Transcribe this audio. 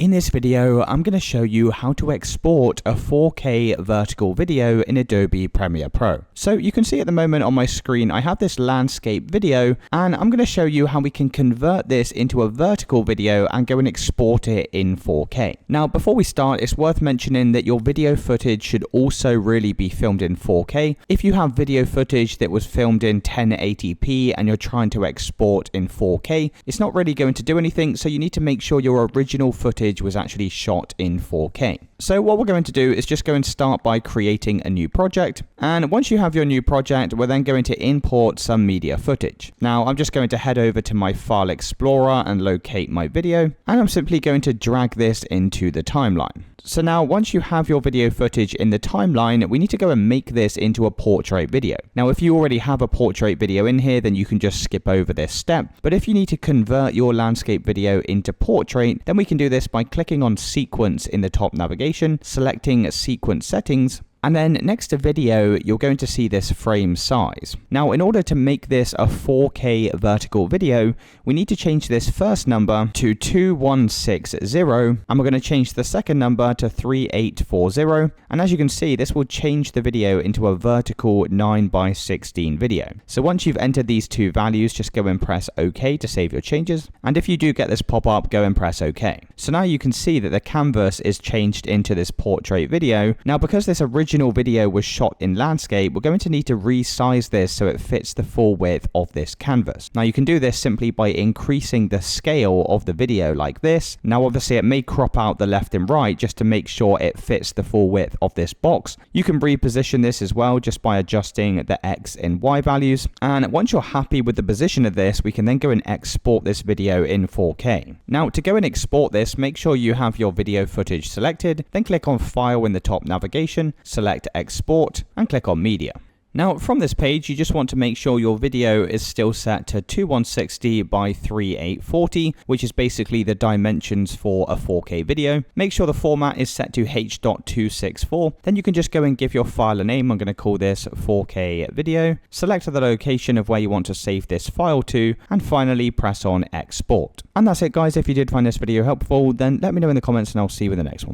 In this video, I'm going to show you how to export a 4K vertical video in Adobe Premiere Pro. So you can see at the moment on my screen, I have this landscape video, and I'm going to show you how we can convert this into a vertical video and go and export it in 4K. Now, before we start, it's worth mentioning that your video footage should also really be filmed in 4K. If you have video footage that was filmed in 1080p and you're trying to export in 4K, it's not really going to do anything, so you need to make sure your original footage was actually shot in 4K. So what we're going to do is just go and start by creating a new project. And once you have your new project, we're then going to import some media footage. Now I'm just going to head over to my File Explorer and locate my video. And I'm simply going to drag this into the timeline. So now once you have your video footage in the timeline, we need to go and make this into a portrait video. Now if you already have a portrait video in here, then you can just skip over this step. But if you need to convert your landscape video into portrait, then we can do this by clicking on Sequence in the top navigation, selecting Sequence Settings, and then next to video, you're going to see this frame size. Now, in order to make this a 4K vertical video, we need to change this first number to 2160, and we're going to change the second number to 3840. And as you can see, this will change the video into a vertical 9:16 video. So once you've entered these two values, just go and press OK to save your changes. And if you do get this pop up, go and press OK. So now you can see that the canvas is changed into this portrait video. Now, because this original video was shot in landscape, we're going to need to resize this so it fits the full width of this canvas. Now you can do this simply by increasing the scale of the video like this. Now obviously it may crop out the left and right just to make sure it fits the full width of this box. You can reposition this as well just by adjusting the X and Y values. And once you're happy with the position of this, we can then go and export this video in 4K. Now to go and export this, make sure you have your video footage selected, then click on File in the top navigation, select Export, and click on Media. Now from this page, you just want to make sure your video is still set to 2160 by 3840, which is basically the dimensions for a 4K video. Make sure the format is set to H.264. Then you can just go and give your file a name. I'm going to call this 4K video. Select the location of where you want to save this file to, and finally press on Export. And that's it, guys. If you did find this video helpful, then let me know in the comments and I'll see you in the next one.